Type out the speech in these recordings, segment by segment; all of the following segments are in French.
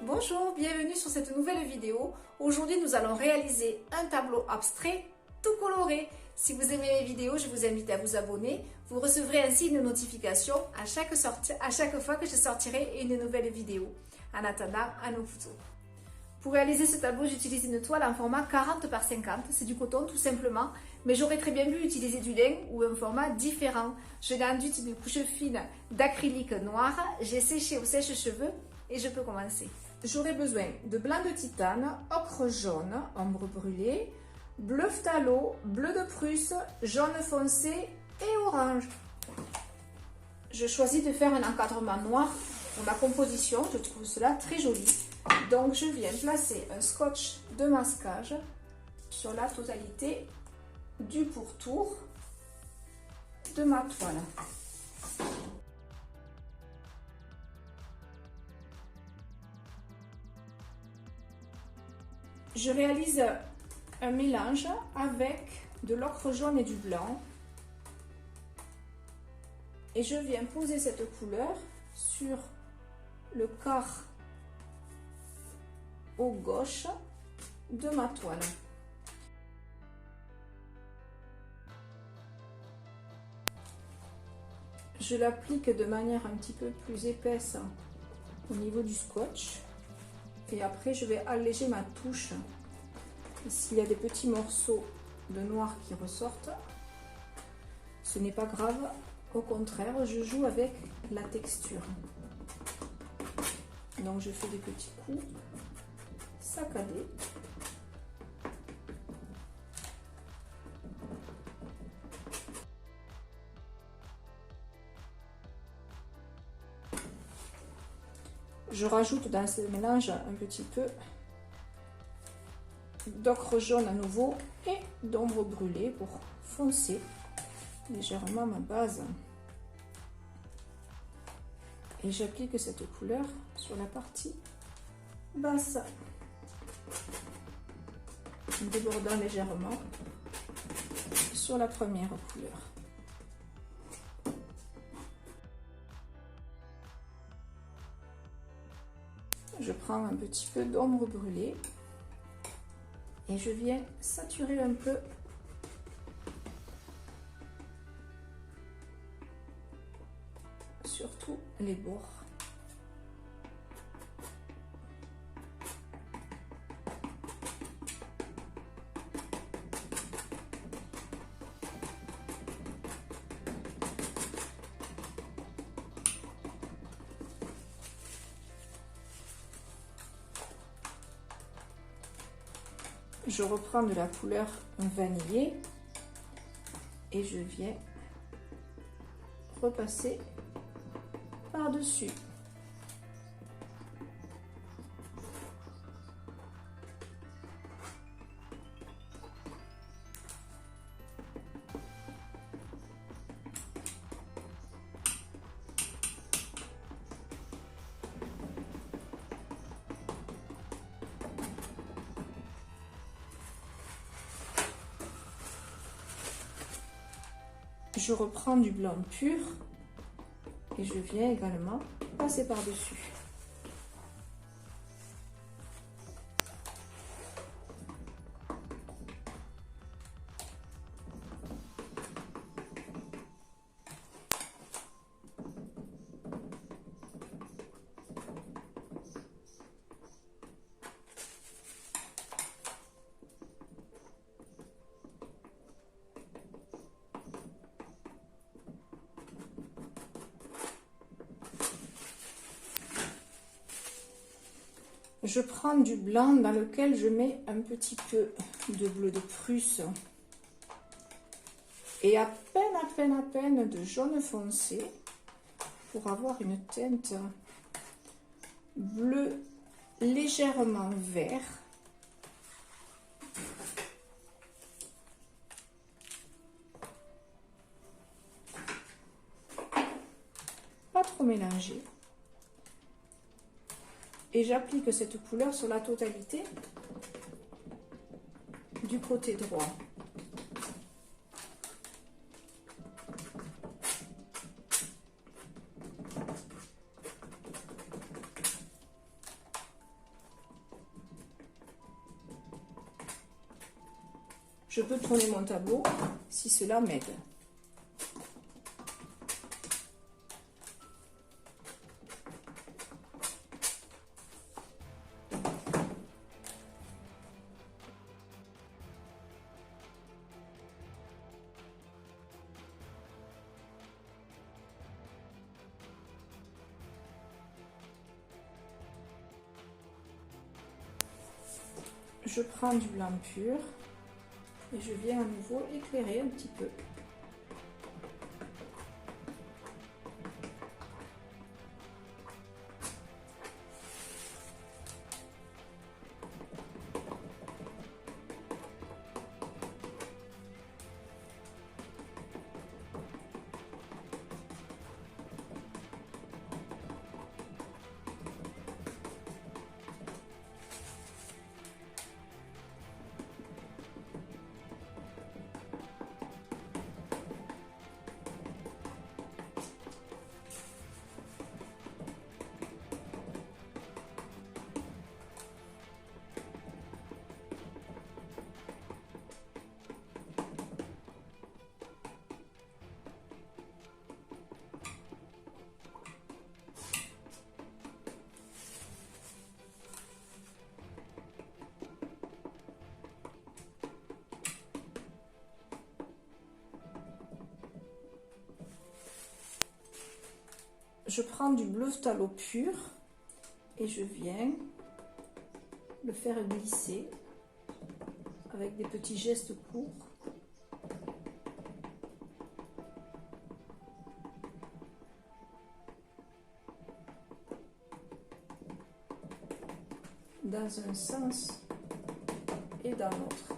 Bonjour, bienvenue sur cette nouvelle vidéo. Aujourd'hui, nous allons réaliser un tableau abstrait tout coloré. Si vous aimez mes vidéos, je vous invite à vous abonner. Vous recevrez ainsi une notification à chaque fois que je sortirai une nouvelle vidéo. En attendant, à nos photos. Pour réaliser ce tableau, j'utilise une toile en format 40 par 50. C'est du coton tout simplement, mais j'aurais très bien pu utiliser du lin ou un format différent. Je l'ai enduite d'une couche fine d'acrylique noir. J'ai séché au sèche-cheveux et je peux commencer. J'aurai besoin de blanc de titane, ocre jaune, ombre brûlée, bleu phthalo, bleu de Prusse, jaune foncé et orange. Je choisis de faire un encadrement noir pour ma composition. Je trouve cela très joli. Donc je viens placer un scotch de masquage sur la totalité du pourtour de ma toile. Je réalise un mélange avec de l'ocre jaune et du blanc et je viens poser cette couleur sur le quart au gauche de ma toile. Je l'applique de manière un petit peu plus épaisse au niveau du scotch et après je vais alléger ma touche. S'il y a des petits morceaux de noir qui ressortent, ce n'est pas grave, au contraire, je joue avec la texture. Donc je fais des petits coups saccadés. Je rajoute dans ce mélange un petit peu d'ocre jaune à nouveau et d'ombre brûlée pour foncer légèrement ma base. Et j'applique cette couleur sur la partie basse, en débordant légèrement sur la première couleur. Je prends un petit peu d'ombre brûlée et je viens saturer un peu surtout les bords. Je reprends de la couleur vanillée et je viens repasser par-dessus. Je reprends du blanc pur et je viens également passer par-dessus. Je prends du blanc dans lequel je mets un petit peu de bleu de Prusse et à peine de jaune foncé pour avoir une teinte bleu légèrement vert. Pas trop mélangé. Et j'applique cette couleur sur la totalité du côté droit. Je peux tourner mon tableau si cela m'aide. Je prends du blanc pur et je viens à nouveau éclairer un petit peu. Je prends du bleu phthalo pur et je viens le faire glisser avec des petits gestes courts. Dans un sens et dans l'autre.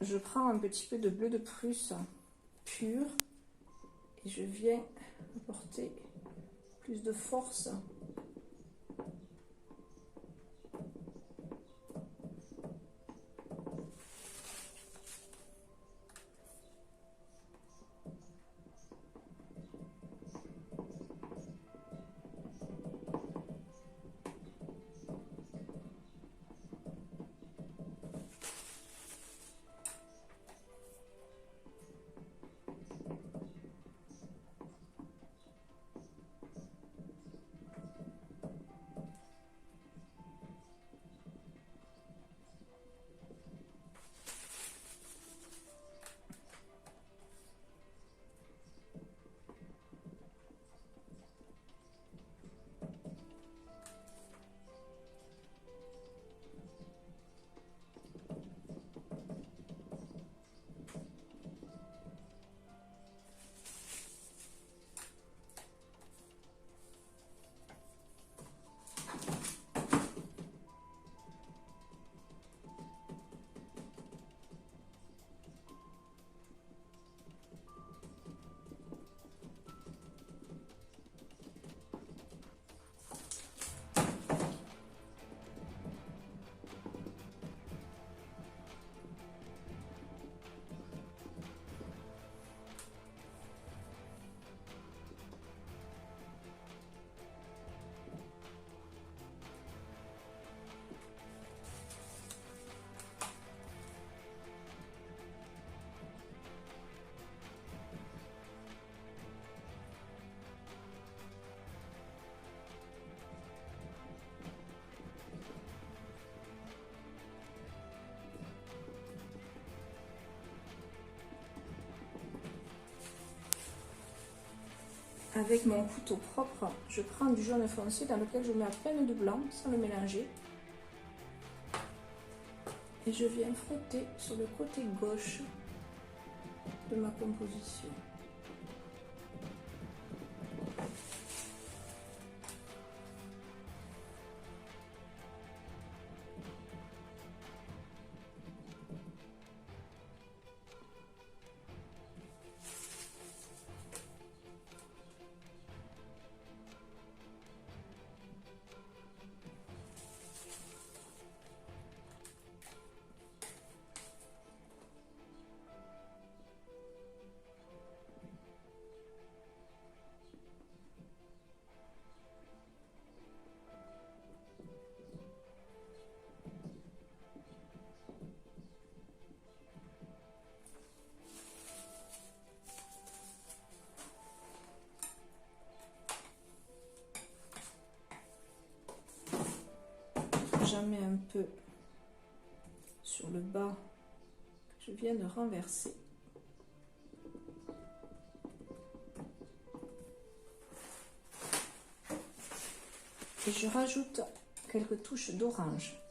Je prends un petit peu de bleu de Prusse pur et je viens apporter plus de force. Avec mon couteau propre, je prends du jaune foncé dans lequel je mets à peine de blanc sans le mélanger. Et je viens frotter sur le côté gauche de ma composition. j'en mets un peu sur le bas que je viens de renverser. Et je rajoute quelques touches d'orange.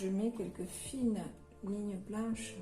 Je mets quelques fines lignes blanches.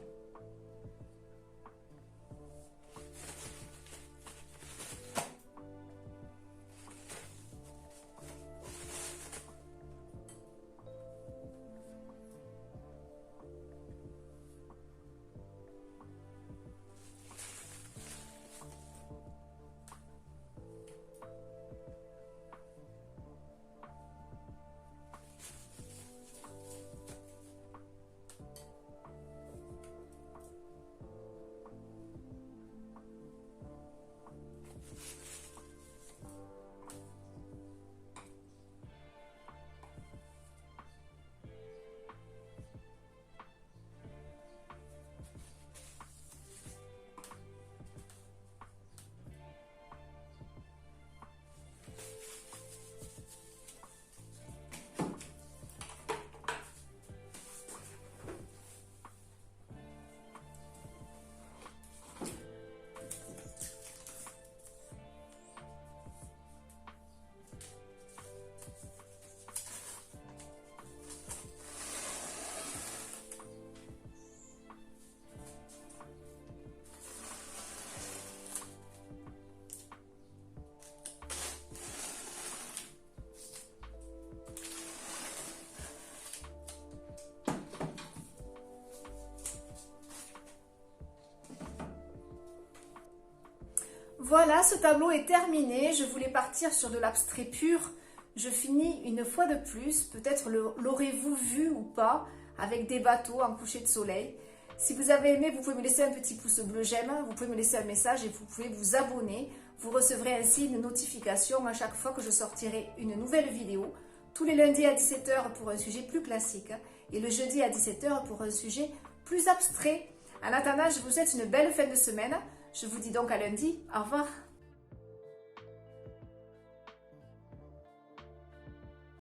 Voilà, ce tableau est terminé. Je voulais partir sur de l'abstrait pur. Je finis une fois de plus. Peut-être l'aurez-vous vu ou pas, avec des bateaux en coucher de soleil. Si vous avez aimé, vous pouvez me laisser un petit pouce bleu j'aime. Vous pouvez me laisser un message et vous pouvez vous abonner. Vous recevrez ainsi une notification à chaque fois que je sortirai une nouvelle vidéo. Tous les lundis à 17 h pour un sujet plus classique et le jeudi à 17 h pour un sujet plus abstrait. En attendant, je vous souhaite une belle fin de semaine. Je vous dis donc à lundi. Au revoir.